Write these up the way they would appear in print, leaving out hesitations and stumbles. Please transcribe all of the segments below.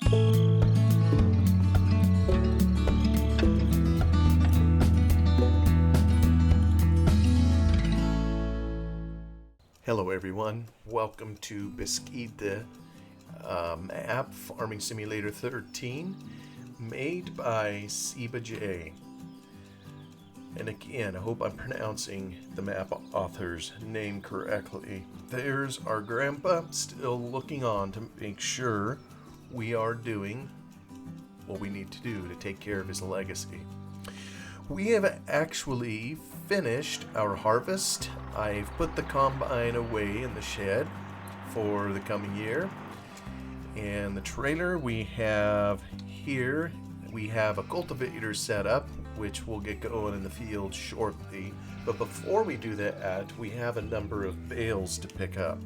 Hello everyone, welcome to Beskidy app Farming Simulator 13, made by Seba. And again, I hope I'm pronouncing the map author's name correctly. There's our grandpa still looking on to make sure we are doing what we need to do to take care of his legacy. We have actually finished our harvest. I've put the combine away in the shed for the coming year. And the trailer we have here, we have a cultivator set up, which will get going in the field shortly. But before we do that, we have a number of bales to pick up.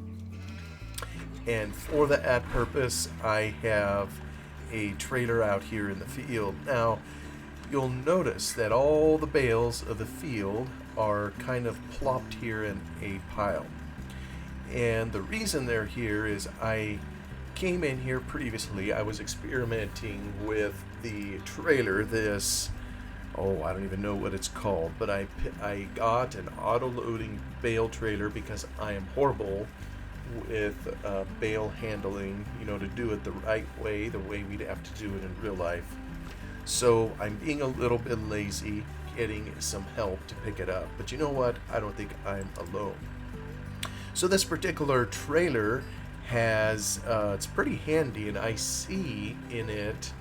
And for that purpose, I have a trailer out here in the field. Now, you'll notice that all the bales of the field are kind of plopped here in a pile. And the reason they're here is I came in here previously. I was experimenting with the trailer, I don't even know what it's called, but I got an auto-loading bale trailer because I am horrible with bale handling, to do it the right way, the way we'd have to do it in real life. So I'm being a little bit lazy, getting some help to pick it up. But you know what? I don't think I'm alone. So this particular trailer has, it's pretty handy, and I see in it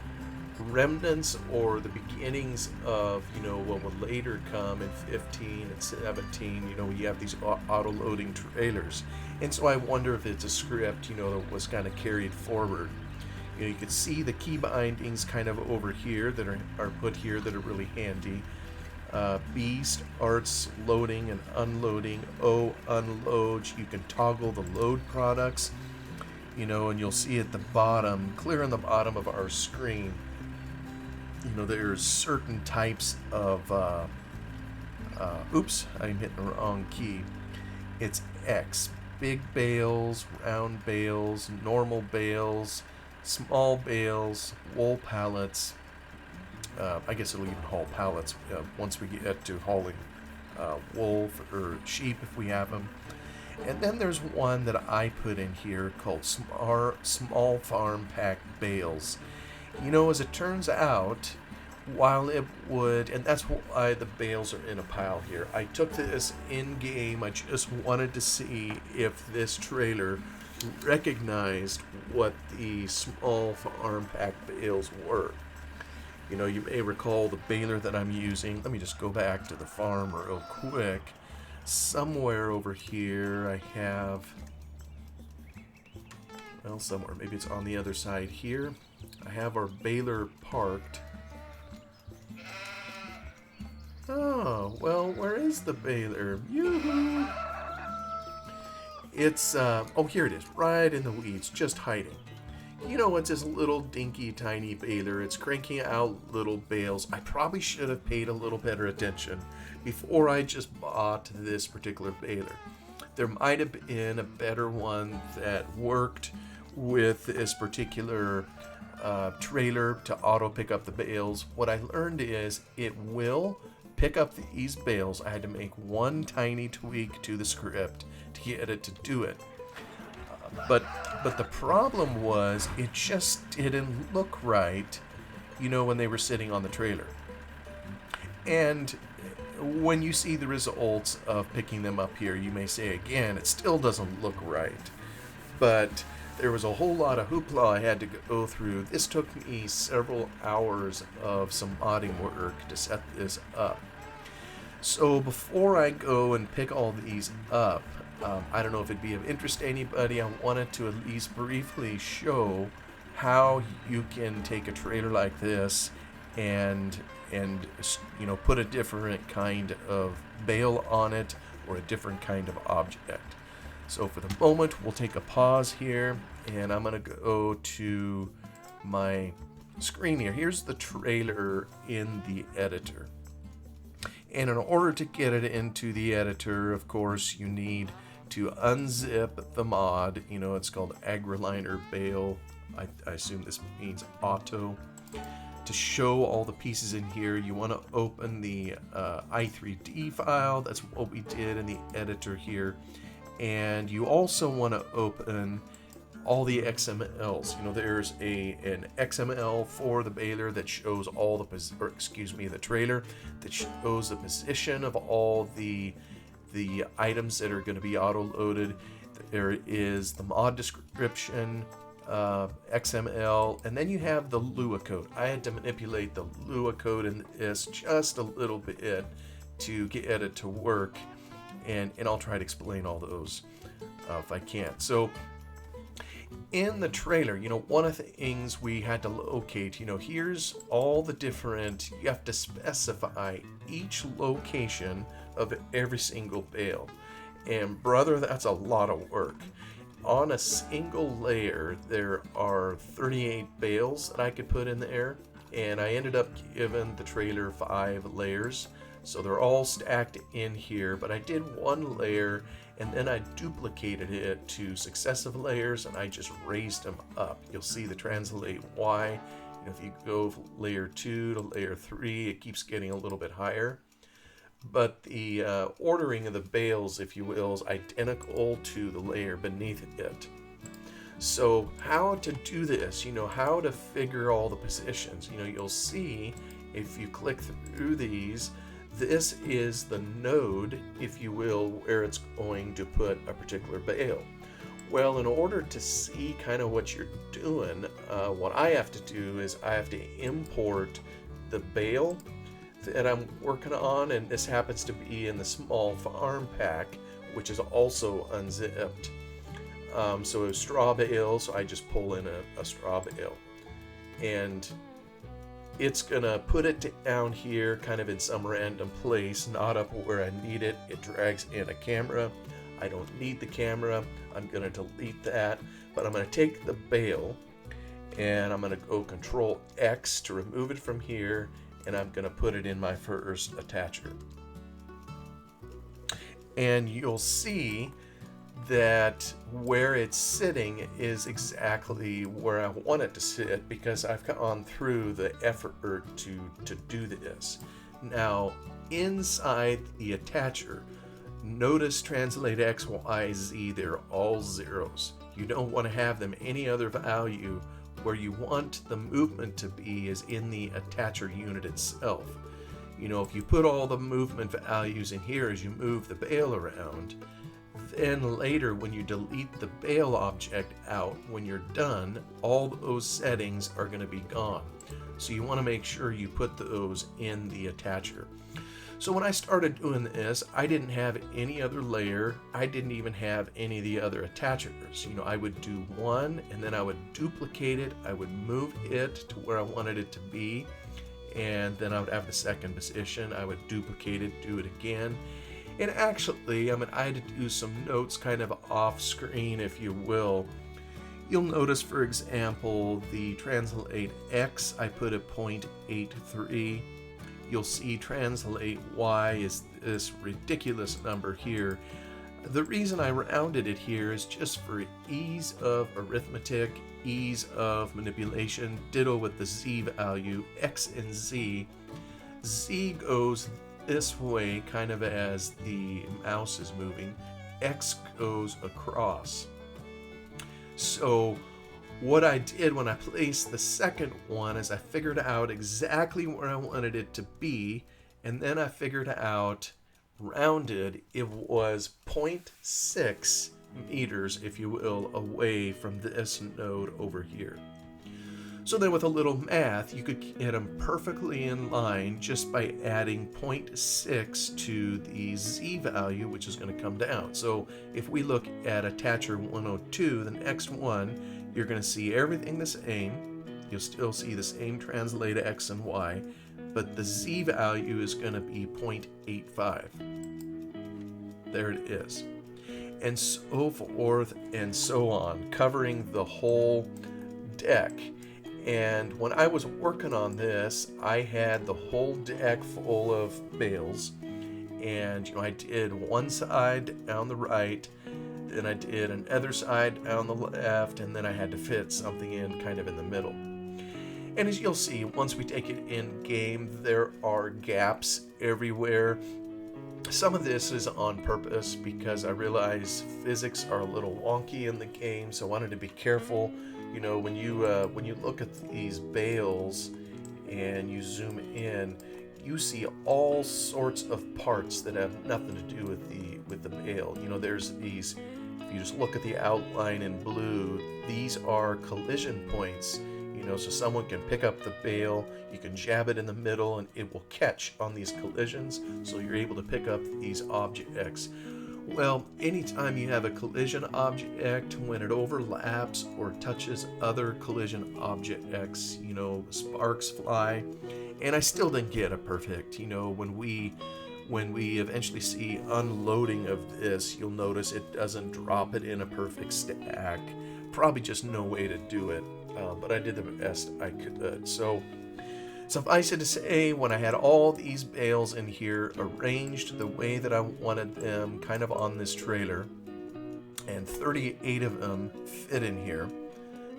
remnants or the beginnings of, what will later come in 15 and 17, you have these auto-loading trailers. And so I wonder if it's a script, that was kind of carried forward. You can see the key bindings kind of over here that are put here that are really handy. B starts loading and unloading. O unloads. You can toggle the load products, and you'll see at the bottom, clear on the bottom of our screen, there's certain types of, oops, I'm hitting the wrong key. It's X, big bales, round bales, normal bales, small bales, wool pallets. I guess it'll even haul pallets once we get to hauling wool or sheep if we have them. And then there's one that I put in here called small farm pack bales. As it turns out, while it would, and that's why the bales are in a pile here. I took this in game. I just wanted to see if this trailer recognized what the small farm pack bales were. You may recall the baler that I'm using. Let me just go back to the farm real quick. Somewhere over here I have, somewhere, maybe it's on the other side here. I have our baler parked. Oh, well, where is the baler? Yoo-hoo! It's, here it is, right in the weeds, just hiding. It's this little dinky tiny baler. It's cranking out little bales. I probably should have paid a little better attention before I just bought this particular baler. There might have been a better one that worked with this particular trailer to auto pick up the bales. What I learned is it will pick up these bales. I had to make one tiny tweak to the script to get it to do it. But the problem was it just didn't look right, when they were sitting on the trailer. And when you see the results of picking them up here, you may say again, it still doesn't look right. But there was a whole lot of hoopla I had to go through. This took me several hours of some modding work to set this up. So before I go and pick all these up, I don't know if it'd be of interest to anybody. I wanted to at least briefly show how you can take a trailer like this and put a different kind of bale on it or a different kind of object. So for the moment, we'll take a pause here, and I'm going to go to my screen here. Here's the trailer in the editor. And in order to get it into the editor, of course, you need to unzip the mod. It's called AgriLiner Bale I assume this means auto. To show all the pieces in here, you want to open the i3D file. That's what we did in the editor here. And you also want to open all the XMLs. You know, there's an XML for the baler that shows all the trailer that shows the position of all the items that are going to be auto-loaded. There is the mod description, XML, and then you have the Lua code. I had to manipulate the Lua code in this just a little bit to get it to work, and I'll try to explain all those if I can. So in the trailer, you know, one of the things we had to locate, you know, here's all the different, you have to specify each location of every single bale. And brother, that's a lot of work. On a single layer, there are 38 bales that I could put in there, and I ended up giving the trailer 5 layers. So they're all stacked in here, but I did one layer and then I duplicated it to successive layers and I just raised them up. You'll see the translate Y. You know, if you go from layer 2 to layer 3, it keeps getting a little bit higher. But the ordering of the bales, if you will, is identical to the layer beneath it. So how to do this, you know, how to figure all the positions, you know, you'll see if you click through these, this is the node, if you will, where it's going to put a particular bale. Well, in order to see kind of what you're doing, what I have to do is I have to import the bale that I'm working on, and this happens to be in the small farm pack, which is also unzipped. So a straw bale, so I just pull in a straw bale, and it's gonna put it down here kind of in some random place, not up where I need it. It drags in a camera. I don't need the camera. I'm gonna delete that, but I'm gonna take the bale and I'm gonna go Control X to remove it from here, and I'm going to put it in my first attacher. And you'll see that where it's sitting is exactly where I want it to sit because I've gone through the effort to do this. Now, inside the attacher, notice translate X, Y, Z, they're all zeros. You don't want to have them any other value. Where you want the movement to be is in the attacher unit itself. You know, if you put all the movement values in here as you move the bale around, then later when you delete the bale object out, when you're done, all those settings are going to be gone. So you want to make sure you put those in the attacher. So when I started doing this, I didn't have any other layer. I didn't even have any of the other attachers. You know, I would do one and then I would duplicate it. I would move it to where I wanted it to be. And then I would have the second position. I would duplicate it, do it again. And actually, I mean, I had to do some notes kind of off screen, if you will. You'll notice, for example, the translate X, I put at 0.83. You'll see translate Y is this ridiculous number here. The reason I rounded it here is just for ease of arithmetic, ease of manipulation. Ditto with the Z value, X and Z. Z goes this way kind of as the mouse is moving. X goes across. So what I did when I placed the second one is I figured out exactly where I wanted it to be, and then I figured out, rounded, it was 0.6 meters, if you will, away from this node over here. So then with a little math, you could get them perfectly in line just by adding 0.6 to the Z value, which is going to come down. So if we look at attacher 102, the next one, you're going to see everything the same. You'll still see the same translate X and Y, but the Z value is going to be 0.85. There it is. And so forth and so on, covering the whole deck. And when I was working on this, I had the whole deck full of bales. And you know, I did one side down the right, then I did an other side on the left, and then I had to fit something in kind of in the middle. And as you'll see, once we take it in game, there are gaps everywhere. Some of this is on purpose because I realize physics are a little wonky in the game, so I wanted to be careful. You know, when you look at these bales and you zoom in, you see all sorts of parts that have nothing to do with the bale. You know, there's these. If you just look at the outline in blue, these are collision points. You know, so someone can pick up the bale, you can jab it in the middle, and it will catch on these collisions, so you're able to pick up these objects. Well, anytime you have a collision object, when it overlaps or touches other collision objects, you know, sparks fly. And I still didn't get it perfect. You know, when we eventually see unloading of this, you'll notice it doesn't drop it in a perfect stack. Probably just no way to do it. But I did the best I could. So suffice it to say, when I had all these bales in here arranged the way that I wanted them, kind of on this trailer, and 38 of them fit in here,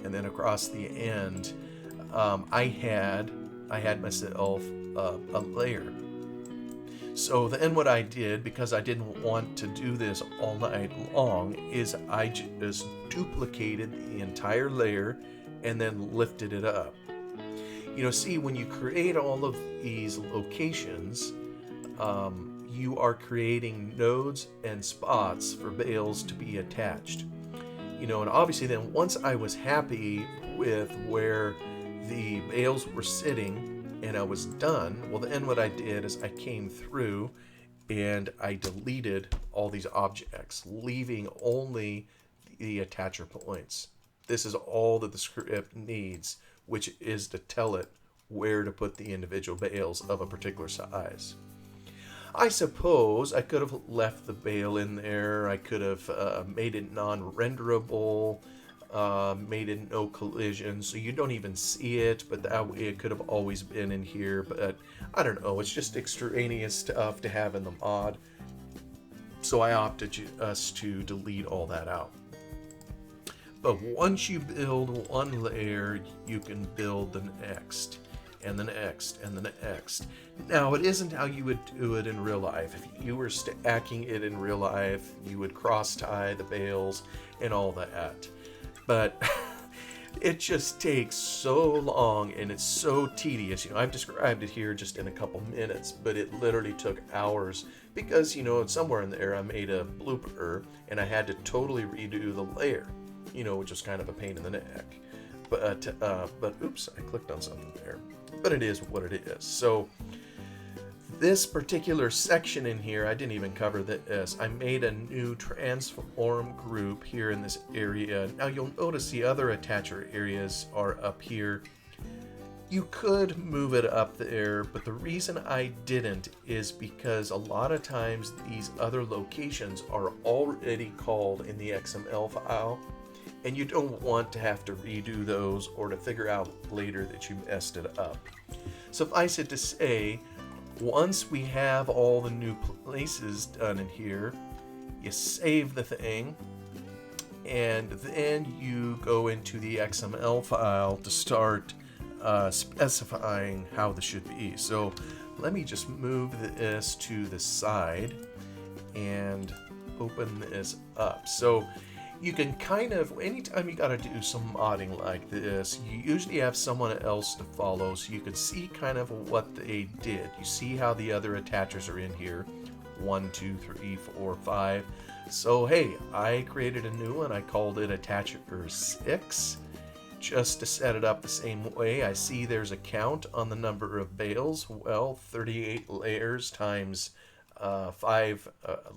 and then across the end, I had myself a layer. So then what I did, because I didn't want to do this all night long, is I just duplicated the entire layer and then lifted it up. You know, see, when you create all of these locations, you are creating nodes and spots for bales to be attached. You know, and obviously then once I was happy with where the bales were sitting and I was done, well then what I did is I came through and I deleted all these objects, leaving only the attacher points. This is all that the script needs, which is to tell it where to put the individual bales of a particular size. I suppose I could have left the bale in there. I could have made it non-renderable, made it no collision, so you don't even see it, but that way it could have always been in here. But I don't know, it's just extraneous stuff to have in the mod, so I opted just to delete all that out. But once you build one layer, you can build the next, and the next, and the next. Now, it isn't how you would do it in real life. If you were stacking it in real life, you would cross-tie the bales and all that. But it just takes so long, and it's so tedious. You know, I've described it here just in a couple minutes, but it literally took hours because, you know, somewhere in there I made a blooper, and I had to totally redo the layer. You know, which is kind of a pain in the neck. But oops, I clicked on something there. But it is what it is. So this particular section in here, I didn't even cover this. I made a new transform group here in this area. Now you'll notice the other attacher areas are up here. You could move it up there, but the reason I didn't is because a lot of times these other locations are already called in the XML file. And you don't want to have to redo those or to figure out later that you messed it up. Suffice it to say, once we have all the new places done in here, you save the thing, and then you go into the XML file to start specifying how this should be. So let me just move this to the side and open this up. So you can kind of, anytime you got to do some modding like this, you usually have someone else to follow so you can see kind of what they did. You see how the other attachers are in here. 1, 2, 3, 4, 5. So hey, I created a new one. I called it Attacher 6 just to set it up the same way. I see there's a count on the number of bales. Well, 38 layers times 5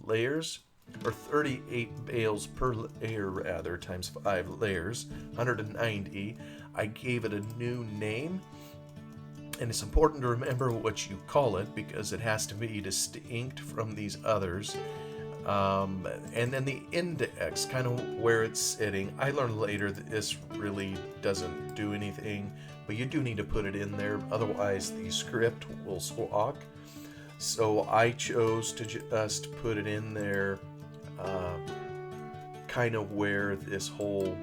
layers. Or 38 bales per layer rather, times 5 layers, 190. I gave it a new name, and it's important to remember what you call it because it has to be distinct from these others. And then the index, kind of where it's sitting. I learned later that this really doesn't do anything, but you do need to put it in there, otherwise the script will squawk. So I chose to just put it in there kind of where this whole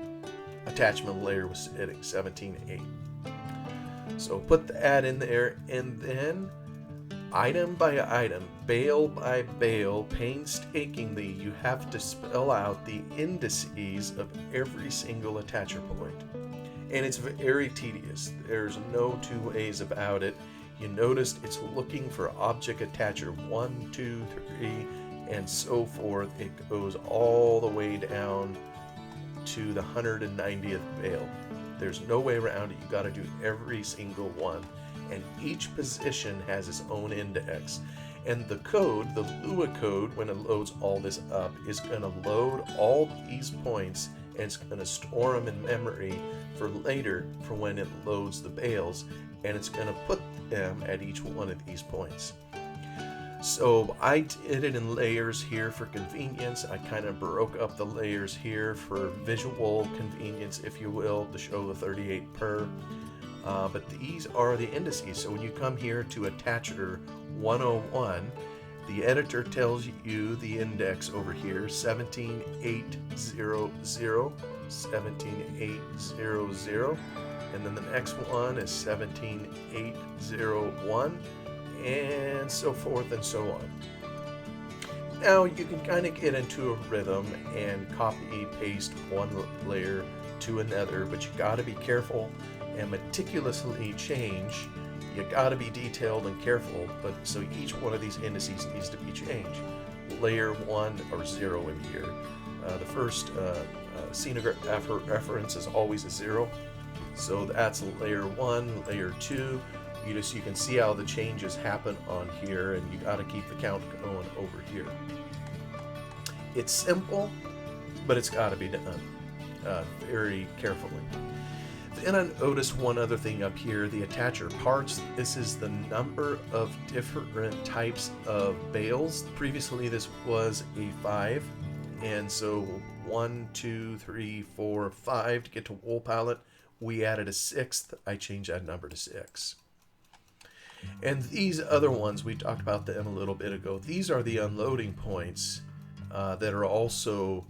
attachment layer was sitting, 17.8. So put that in there, and then item by item, bale by bale, painstakingly, you have to spell out the indices of every single attacher point. And it's very tedious. There's no two ways about it. You noticed it's looking for object attacher 1, 2, 3, and so forth. It goes all the way down to the 190th bale. There's no way around it. You got to do every single one. And each position has its own index. And the code, the Lua code, when it loads all this up, is going to load all these points, and it's going to store them in memory for later, for when it loads the bales, and it's going to put them at each one of these points. So I did it in layers here for convenience. I kind of broke up the layers here for visual convenience, if you will, to show the 38 per. But these are the indices. So when you come here to attacher 101, the editor tells you the index over here, 17800, 17800, and then the next one is 17801, and so forth and so on. Now you can kind of get into a rhythm and copy paste one layer to another, but you got to be careful and meticulously change. You got to be detailed and careful, but so each one of these indices needs to be changed. Layer 1 or 0 in here. The first scenograph reference is always a 0, so that's layer 1. Layer 2, you can see how the changes happen on here, and you got to keep the count going over here. It's simple, but it's got to be done very carefully. Then I noticed one other thing up here, the attacher parts. This is the number of different types of bales. Previously this was a 5, and so 1, 2, 3, 4, 5 to get to wool pallet. We added a 6th. I changed that number to 6. And these other ones, we talked about them a little bit ago. These are the unloading points that are also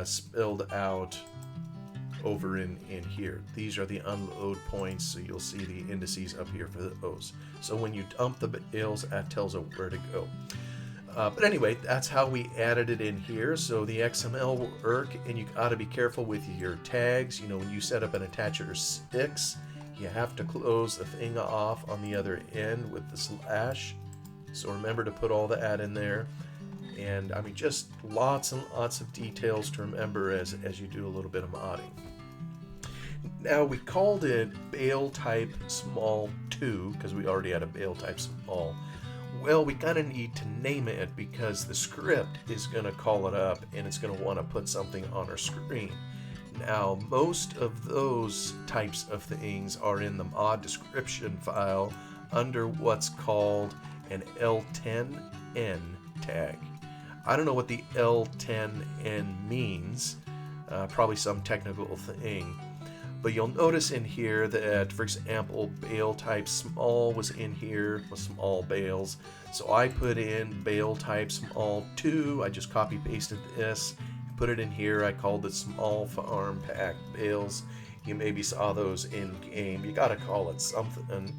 spelled out over in here. These are the unload points, so you'll see the indices up here for those. So when you dump the bales, that tells it where to go. But anyway, that's how we added it in here. So the XML will work, and you got to be careful with your tags. You know, when you set up an attacher 6, you have to close the thing off on the other end with the slash. So remember to put all that in there. And I mean, just lots and lots of details to remember as you do a little bit of modding. Now we called it bale type small 2 because we already had a bale type small. Well, we kind of need to name it because the script is going to call it up and it's going to want to put something on our screen. Now, most of those types of things are in the mod description file under what's called an L10N tag. I don't know what the L10N means, probably some technical thing. But you'll notice in here that, for example, bale type small was in here with small bales. So I put in bale type small 2. I just copy pasted this, put it in here. I called it small farm pack bales. You maybe saw those in game. You gotta call it something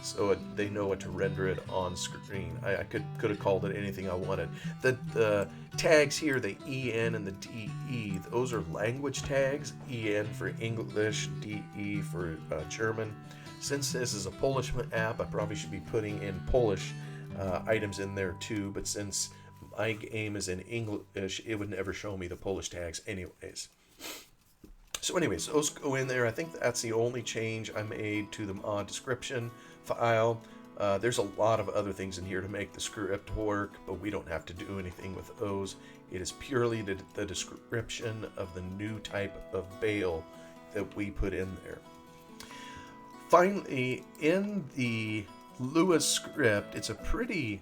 so they know what to render it on screen. I could have called it anything I wanted. The tags here, the EN and the DE, those are language tags. EN for English, DE for German. Since this is a Polish app, I probably should be putting in Polish items in there too, but since my game is in English, it would never show me the Polish tags anyways. So anyways, those go in there. I think that's the only change I made to the mod description file. There's a lot of other things in here to make the script work, but we don't have to do anything with those. It is purely the description of the new type of bale that we put in there. Finally, in the Lua script, it's a pretty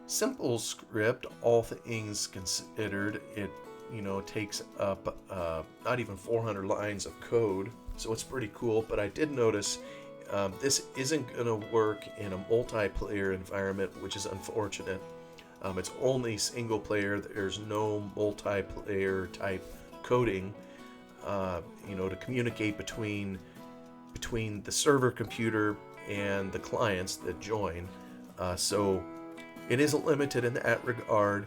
simple script, all things considered. It takes up not even 400 lines of code, so it's pretty cool. But I did notice this isn't going to work in a multiplayer environment, which is unfortunate. It's only single player. There's no multiplayer type coding, to communicate between the server computer and the clients that join. So it isn't limited in that regard.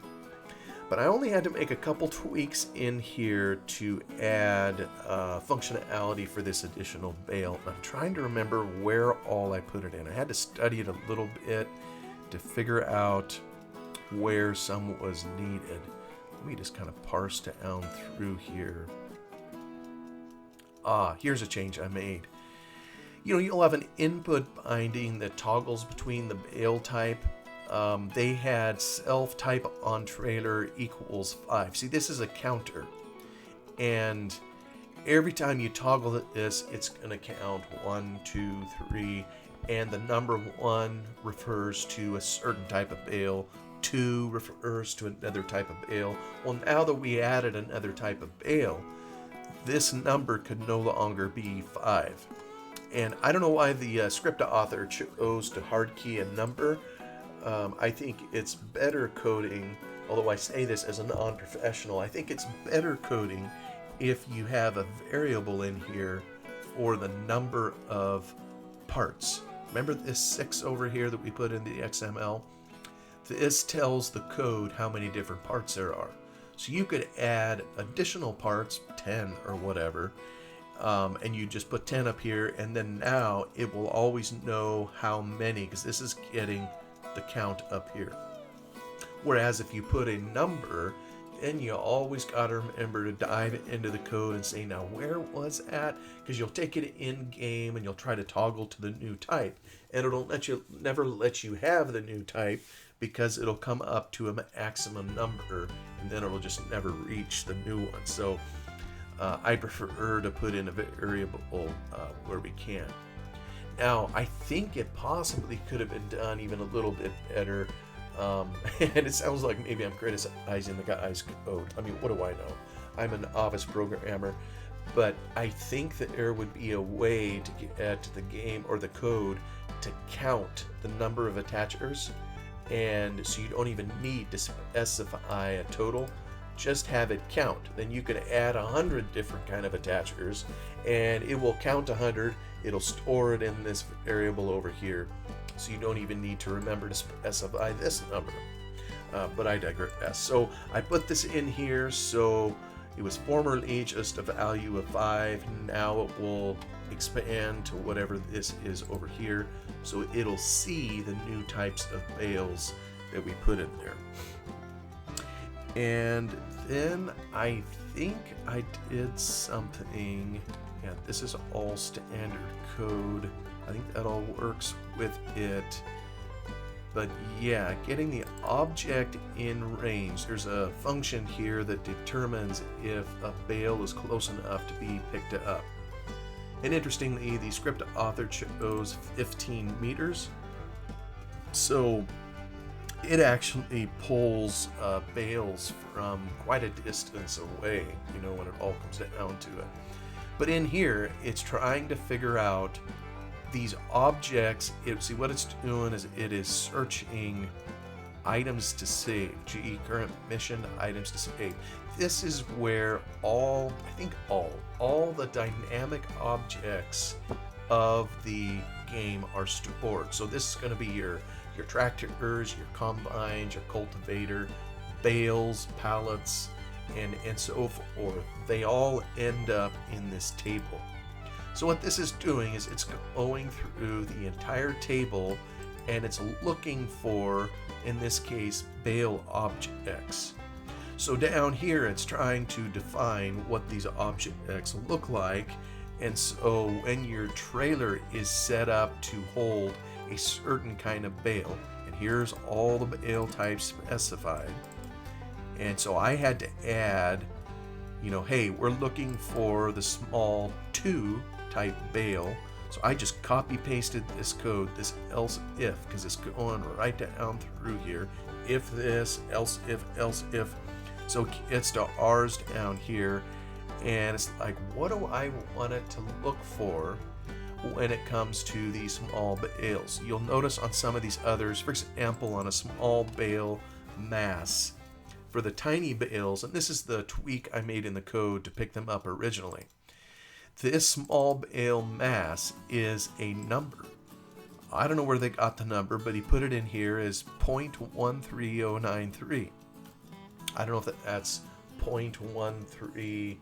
But I only had to make a couple tweaks in here to add functionality for this additional bale. I'm trying to remember where all I put it in. I had to study it a little bit to figure out where some was needed. Let me just kind of parse down through here. Here's a change I made. You'll have an input binding that toggles between the bale type. They had self type on trailer equals 5. See, this is a counter, and every time you toggle this, it's going to count 1, 2, 3, and the number 1 refers to a certain type of bale, 2 refers to another type of bale. Well, now that we added another type of bale, this number could no longer be 5. And I don't know why the script author chose to hard key a number. I think it's better coding, although I say this as a non-professional, I think it's better coding if you have a variable in here for the number of parts. Remember this 6 over here that we put in the XML? This tells the code how many different parts there are. So you could add additional parts, 10 or whatever, and you just put 10 up here, and then now it will always know how many, because this is getting the count up here. Whereas if you put a number, then you always got to remember to dive into the code and say, now where was that? Because you'll take it in game and you'll try to toggle to the new type, and it'll never let you have the new type because it'll come up to a maximum number and then it'll just never reach the new one. So I prefer to put in a variable where we can. Now, I think it possibly could have been done even a little bit better, and it sounds like maybe I'm criticizing the guy's code. I mean, what do I know? I'm a novice programmer, but I think that there would be a way to get to the game or the code to count the number of attachers, and so you don't even need to specify a total. Just have it count. Then you can add 100 different kind of attachers, and it will count 100. It'll store it in this variable over here, so you don't even need to remember to specify this number. But I digress. So I put this in here, so it was formerly just a value of 5. Now it will expand to whatever this is over here, so it'll see the new types of bales that we put in there. And then I think I did something. Yeah, this is all standard code. I think that all works with it. But yeah, getting the object in range. There's a function here that determines if a bale is close enough to be picked up. And interestingly, the script author chose 15 meters. So it actually pulls bales from quite a distance away, when it all comes down to it. But in here, it's trying to figure out these objects. See, what it's doing is it is searching items to save, GE current mission items to save. This is where all the dynamic objects of the game are stored. So this is going to be your tractors, your combines, your cultivator, bales, pallets, and so forth. They all end up in this table. So what this is doing is it's going through the entire table, and it's looking for, in this case, bale objects. So down here it's trying to define what these objects look like, and so when your trailer is set up to hold a certain kind of bale, and here's all the bale types specified, and so I had to add, hey, we're looking for the small 2 type bale. So I just copy pasted this code, this else if, because it's going right down through here. If this, else if. So it gets to ours down here, and it's like, what do I want it to look for when it comes to these small bales? You'll notice on some of these others, for example, on a small bale mass, for the tiny bales, and this is the tweak I made in the code to pick them up originally. This small bale mass is a number. I don't know where they got the number, but he put it in here as 0.13093. I don't know if that's 0.13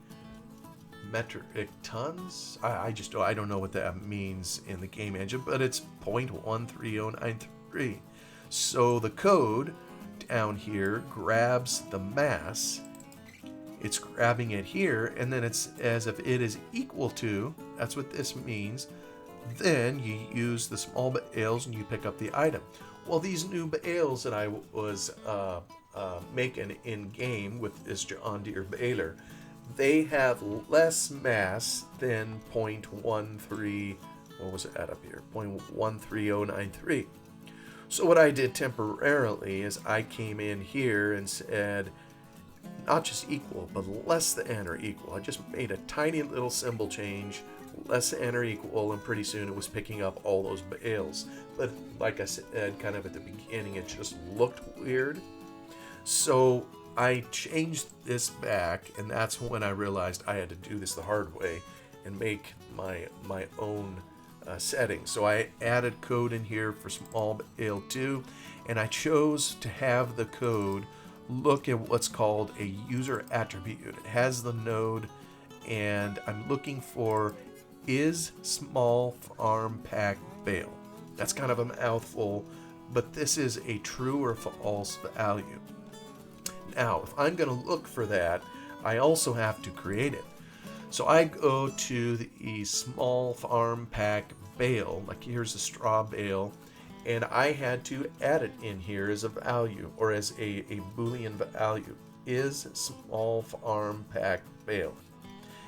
metric tons. I don't know what that means in the game engine, but it's 0.13093. So the code down here grabs the mass. It's grabbing it here, and then it's as if it is equal to, that's what this means. Then you use the small bales and you pick up the item. Well, these new bales that I was making in game with this John Deere baler, they have less mass than 0.13, what was it at up here? 0.13093. So what I did temporarily is I came in here and said, not just equal, but less than or equal. I just made a tiny little symbol change, less than or equal, and pretty soon it was picking up all those bales. But like I said, kind of at the beginning, it just looked weird. So I changed this back, and that's when I realized I had to do this the hard way and make my own setting. So I added code in here for small bale 2, and I chose to have the code look at what's called a user attribute. It has the node, and I'm looking for is small farm pack bale. That's kind of a mouthful, but this is a true or false value. Now, if I'm going to look for that, I also have to create it. So I go to the small farm pack bale, like here's a straw bale, and I had to add it in here as a value, or as a Boolean value, is small farm pack bale.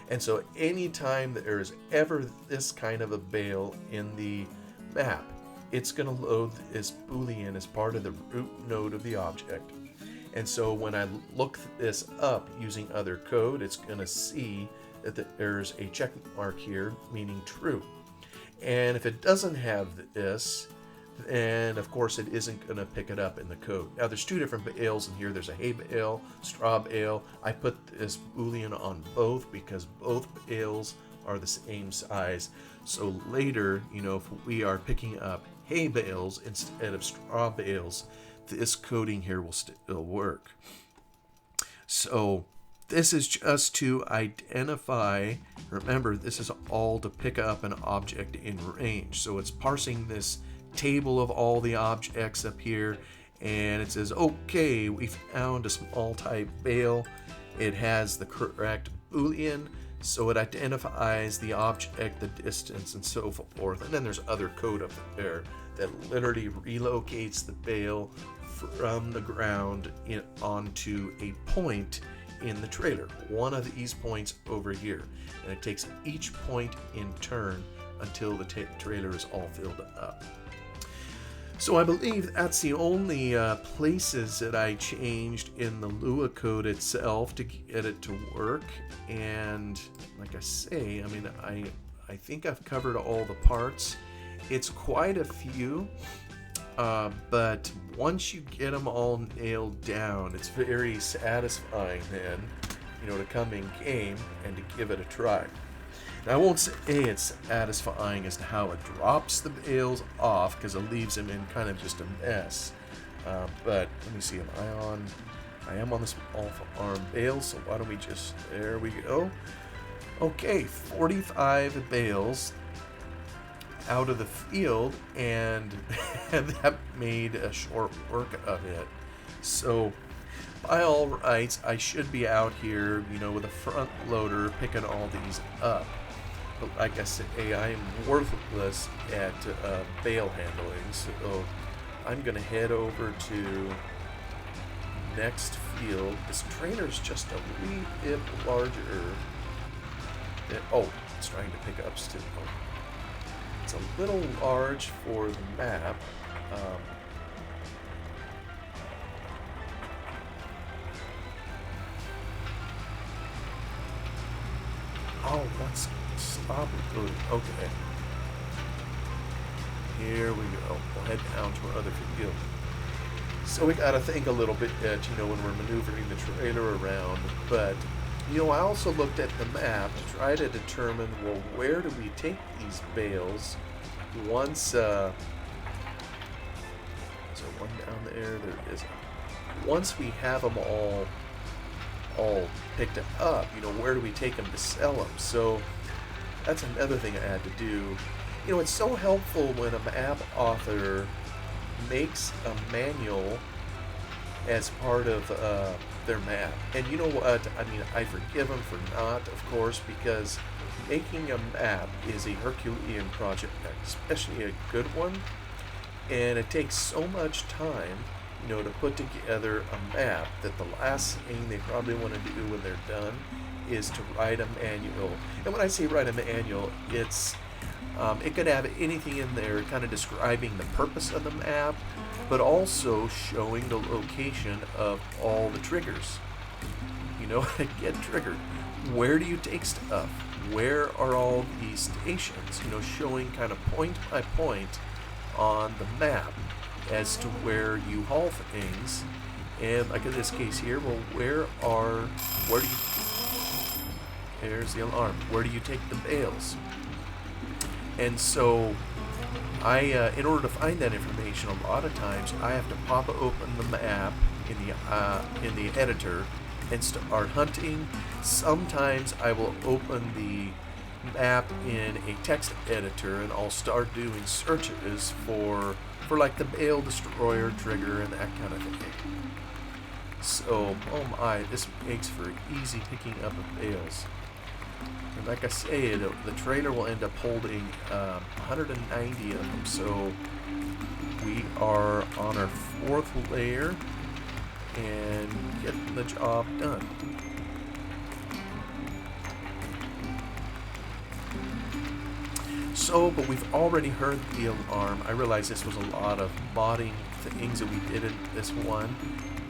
And so anytime there is ever this kind of a bale in the map, it's going to load this Boolean as part of the root node of the object. And so when I look this up using other code, it's going to see that there's a check mark here, meaning true. And if it doesn't have this, then of course it isn't going to pick it up in the code. Now there's two different bales in here. There's a hay bale, straw bale. I put this Boolean on both because both bales are the same size. So later, if we are picking up hay bales instead of straw bales, this coding here will still work. So this is just to identify, remember this is all to pick up an object in range. So it's parsing this table of all the objects up here, and it says, okay, we found a small type bale. It has the correct Boolean, so it identifies the object, the distance, and so forth. And then there's other code up there that literally relocates the bale from the ground onto a point in the trailer, one of these points over here, and it takes each point in turn until the trailer is all filled up. So I believe that's the only places that I changed in the Lua code itself to get it to work. And like I say, I think I've covered all the parts. It's quite a few, but once you get them all nailed down, it's very satisfying then, to come in game and to give it a try. Now, I won't say it's satisfying as to how it drops the bales off, because it leaves them in kind of just a mess. But let me see, I am on the small farm bale, so why don't we there we go. Okay, 45 bales out of the field, and that made a short work of it. So by all rights, I should be out here, with a front loader picking all these up. But like I say, I am worthless at bale handling, so I'm going to head over to next field. This trailer's just a wee bit larger. It's trying to pick up still. It's a little large for the map. Let's stop it. Okay. Here we go. We'll head down to our other field. So we gotta think a little bit, when we're maneuvering the trailer around. But, I also looked at the map to try to determine, well, where do we take these bales once, so one down there is. Once we have them all picked up, where do we take them to sell them? So that's another thing I had to do. It's so helpful when a map author makes a manual as part of their map. And you know what? I mean, I forgive them for not, of course, because making a map is a Herculean project, especially a good one. And it takes so much time, to put together a map that the last thing they probably want to do when they're done is to write a manual. And when I say write a manual, it could have anything in there kind of describing the purpose of the map, but also showing the location of all the triggers. Get triggered. Where do you take stuff? Where are all these stations? Showing kind of point by point on the map as to where you haul things. And like in this case here, well, there's the alarm. Where do you take the bales? And so in order to find that information, a lot of times I have to pop open the map in the editor and start hunting. Sometimes I will open the map in a text editor and I'll start doing searches for like the bale destroyer trigger and that kind of thing. So, oh my, this makes for easy picking up of bales. And like I say, the trailer will end up holding 190 of them. So we are on our 4th layer and getting the job done. So, but we've already heard the alarm. I realize this was a lot of modding things that we did in this one,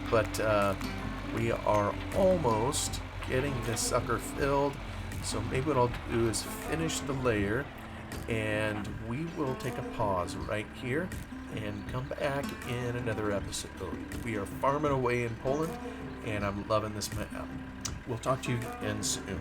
but we are almost getting this sucker filled. So maybe what I'll do is finish the layer, and we will take a pause right here and come back in another episode. We are farming away in Poland, and I'm loving this map. We'll talk to you again soon.